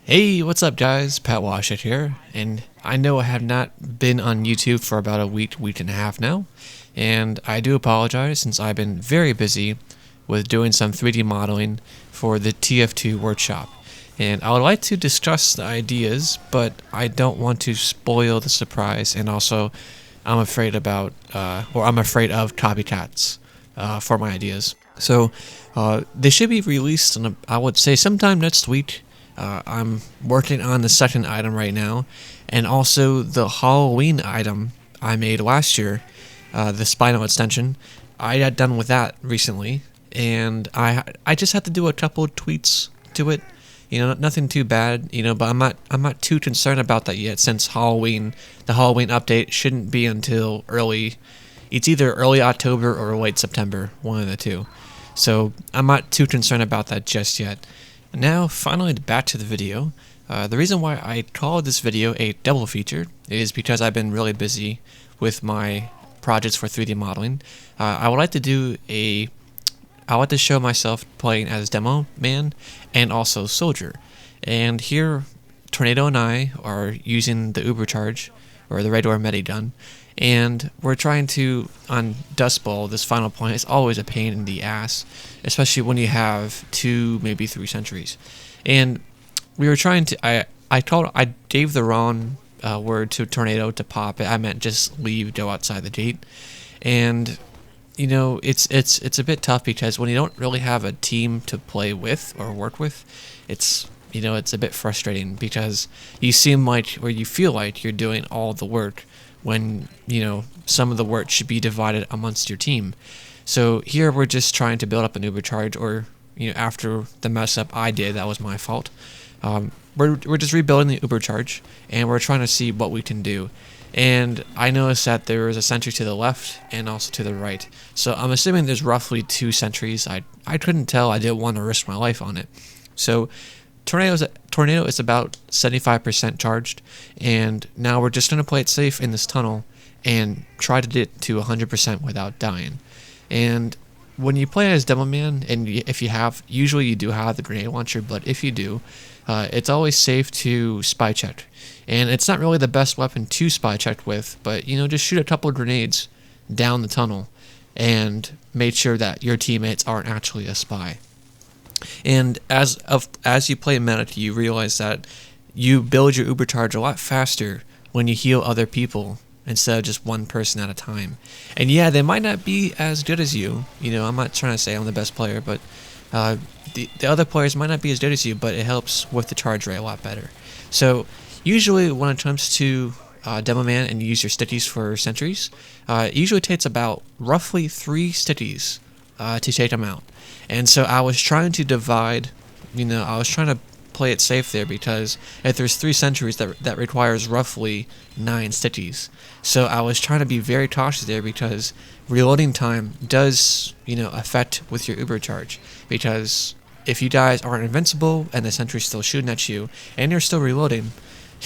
Hey, what's up, guys? Patwauschek here, and I know I have not been on YouTube for about a week and a half now, and I do apologize since I've been very busy with doing some 3D modeling for the TF2 workshop. And I would like to discuss the ideas, but I don't want to spoil the surprise, and also I'm afraid I'm afraid of copycats for my ideas. So they should be released I would say sometime next week. I'm working on the second item right now, and also the Halloween item I made last year, the spinal extension. I got done with that recently, and I just had to do a couple of tweaks to it. Nothing too bad. But I'm not too concerned about that yet, since the Halloween update shouldn't be until early. It's either early October or late September, one of the two. So I'm not too concerned about that just yet. Now, finally, back to the video. The reason why I call this video a double feature is because I've been really busy with my projects for 3D modeling. I would like to show myself playing as Demo Man and also Soldier. And here, Tornado and I are using the Ubercharge, or the regular Medi gun, and we're trying to, on Dust Bowl, this final point, it's always a pain in the ass, especially when you have 2, maybe 3 sentries. And we were trying to, I gave the wrong word to Tornado to pop it. I meant just leave, go outside the gate. And it's a bit tough because when you don't really have a team to play with or work with, it's a bit frustrating because you feel like you're doing all the work when some of the work should be divided amongst your team. So here we're just trying to build up an Ubercharge, or after the mess up I did, that was my fault. We're just rebuilding the Ubercharge, and we're trying to see what we can do. And I noticed that there is a sentry to the left and also to the right. So I'm assuming there's roughly 2 sentries. I couldn't tell. I didn't want to risk my life on it. So Tornado is about 75% charged, and now we're just going to play it safe in this tunnel and try to get to 100% without dying. And when you play as Demo Man, and usually you do have the grenade launcher, but if you do, it's always safe to spy check. And it's not really the best weapon to spy check with, but just shoot a couple of grenades down the tunnel and make sure that your teammates aren't actually a spy. And as you play Medic, you realize that you build your Ubercharge a lot faster when you heal other people instead of just one person at a time. And yeah, they might not be as good as you. I'm not trying to say I'm the best player, but the other players might not be as good as you, but it helps with the charge rate a lot better. So usually when it comes to Demo Man and you use your stickies for sentries, it usually takes about roughly 3 stickies to take them out. And so I was trying to divide, I was trying to play it safe there, because if there's 3 sentries, that requires roughly 9 stickies. So I was trying to be very cautious there, because reloading time does, affect with your Ubercharge. Because if you guys aren't invincible and the sentry's still shooting at you and you're still reloading,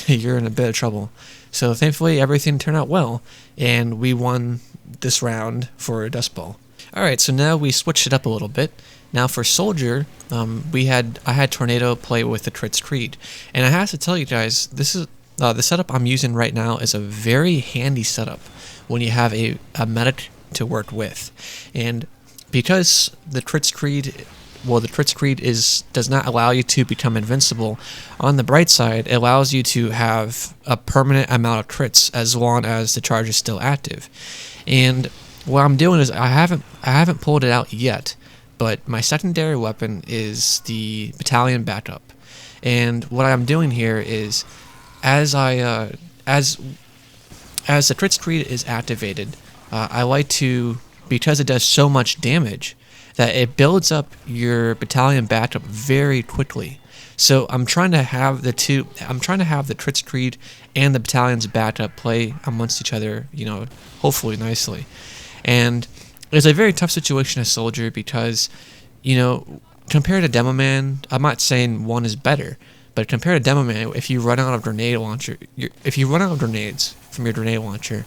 you're in a bit of trouble. So thankfully everything turned out well, and we won this round for Dust Bowl. Alright, so now we switched it up a little bit. Now for Soldier, I had Tornado play with the Tritz Creed. And I have to tell you guys, this is the setup I'm using right now is a very handy setup when you have a medic to work with. And because the Tritz Creed does not allow you to become invincible, on the bright side, it allows you to have a permanent amount of crits as long as the charge is still active. And what I'm doing is I haven't pulled it out yet, but my secondary weapon is the battalion backup. And what I'm doing here is, as the Tritz Creed is activated, I like to, because it does so much damage, that it builds up your battalion backup very quickly. So I'm trying to have the Tritz Creed and the battalion's backup play amongst each other, hopefully nicely. And it's a very tough situation as Soldier because, compared to Demo Man, I'm not saying one is better, but compared to Demo Man, if you run out of grenades from your grenade launcher,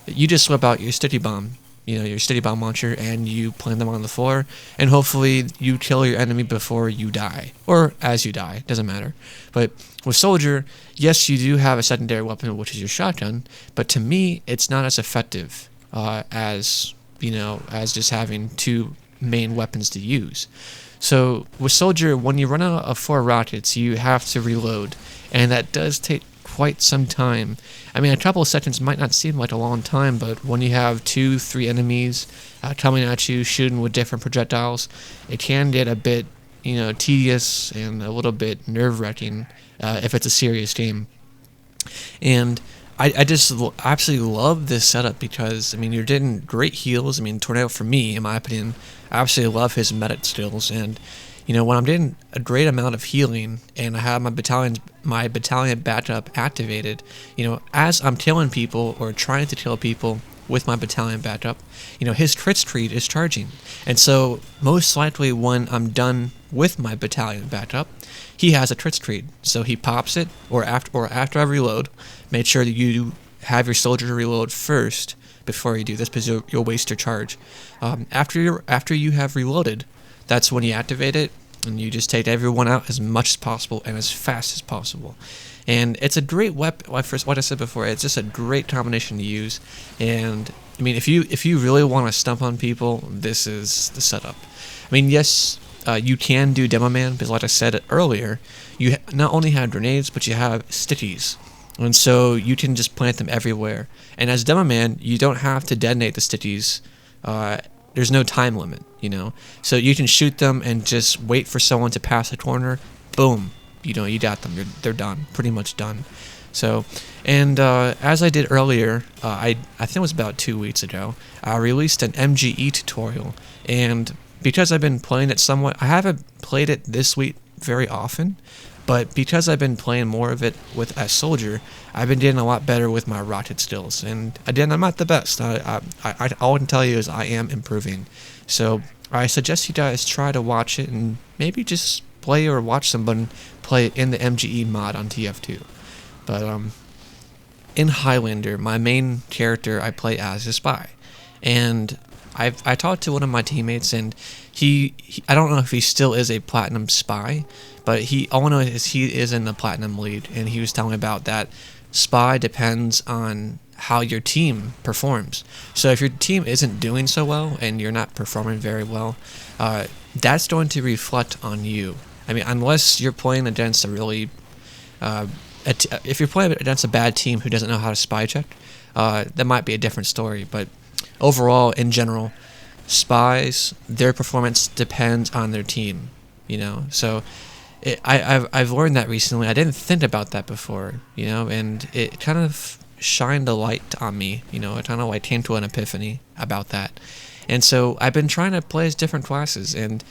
you just whip out your sticky bomb your steady bomb launcher, and you plant them on the floor, and hopefully you kill your enemy before you die, or as you die, doesn't matter. But with soldier, yes, you do have a secondary weapon, which is your shotgun, but to me, it's not as effective as just having two main weapons to use. So with soldier, when you run out of 4 rockets, you have to reload, and that does take quite some time. I mean, a couple of seconds might not seem like a long time, but when you have 2-3 enemies coming at you, shooting with different projectiles, it can get a bit, tedious and a little bit nerve-wracking if it's a serious game. And I just absolutely love this setup because, you're getting great heals. Tornado, for me, in my opinion, I absolutely love his medic skills. And, when I'm getting a great amount of healing and I have my battalion backup activated, as I'm killing people or trying to kill people with my battalion backup, his crit streak is charging. And so most likely when I'm done with my battalion backup, he has a crit streak. So he pops it, or after I reload, make sure that you have your soldier reload first before you do this, because you'll waste your charge. After you have reloaded, that's when you activate it, and you just take everyone out as much as possible and as fast as possible. And it's a great weapon. What I said before, it's just a great combination to use. And if you really want to stump on people, this is the setup. Yes, you can do Demo Man, because like I said earlier, you not only have grenades, but you have stickies. And so you can just plant them everywhere. And as Demo Man, you don't have to detonate the stickies. There's no time limit, So you can shoot them and just wait for someone to pass the corner. Boom. You got them. They're done. Pretty much done. So, and as I did earlier, I think it was about 2 weeks ago, I released an MGE tutorial. And because I've been playing it somewhat, I haven't played it this week very often, but because I've been playing more of it with as soldier, I've been getting a lot better with my rocket skills. And again, I'm not the best. All I can tell you is I am improving. So I suggest you guys try to watch it and maybe just play or watch someone play it in the MGE mod on TF2. But in Highlander, my main character I play as a spy, and I talked to one of my teammates, and he I don't know if he still is a platinum spy, but all I know is he is in the platinum league, and he was telling me about that. Spy depends on how your team performs. So if your team isn't doing so well and you're not performing very well, that's going to reflect on you. Unless you're playing against a really if you're playing against a bad team who doesn't know how to spy check, that might be a different story. But overall, in general, spies, their performance depends on their team, So I've learned that recently. I didn't think about that before, and it kind of shined a light on me, it kind of came to an epiphany about that. And so I've been trying to play as different classes, and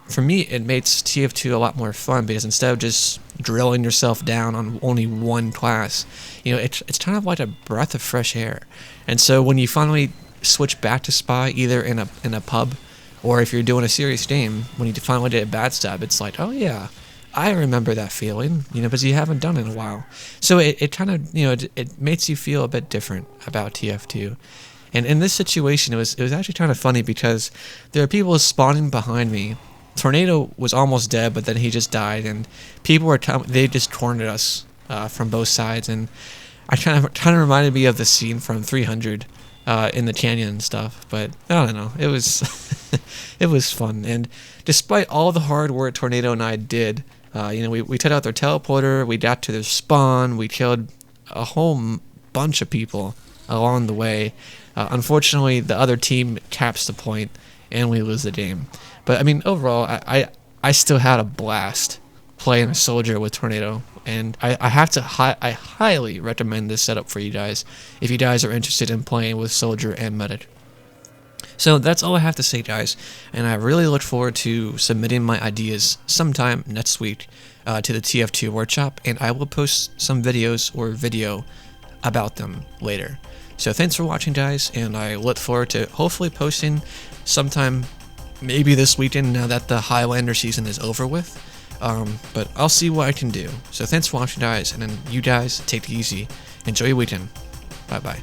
for me it makes TF2 a lot more fun, because instead of just drilling yourself down on only one class, it's kind of like a breath of fresh air. And so when you finally switch back to spy, either in a pub, or if you're doing a serious game, when you finally did a bad stab, it's like, oh yeah, I remember that feeling, because you haven't done it in a while. So it kind of, it makes you feel a bit different about TF2. And in this situation, it was actually kind of funny, because there are people spawning behind me. Tornado was almost dead, but then he just died, and people were they just cornered us from both sides, and I kind of reminded me of the scene from 300 in the canyon and stuff. But I don't know, it was it was fun. And despite all the hard work Tornado and I did, we took out their teleporter, we got to their spawn, we killed a whole bunch of people along the way. Unfortunately, the other team caps the point, and we lose the game. But overall, I still had a blast playing a soldier with Tornado, and I highly recommend this setup for you guys if you guys are interested in playing with soldier and medic. So that's all I have to say, guys, and I really look forward to submitting my ideas sometime next week to the TF2 workshop, and I will post some videos or video about them later. So thanks for watching, guys, and I look forward to hopefully posting sometime maybe this weekend, now that the Highlander season is over with. But I'll see what I can do. So thanks for watching, guys, and then you guys take it easy. Enjoy your weekend. Bye-bye.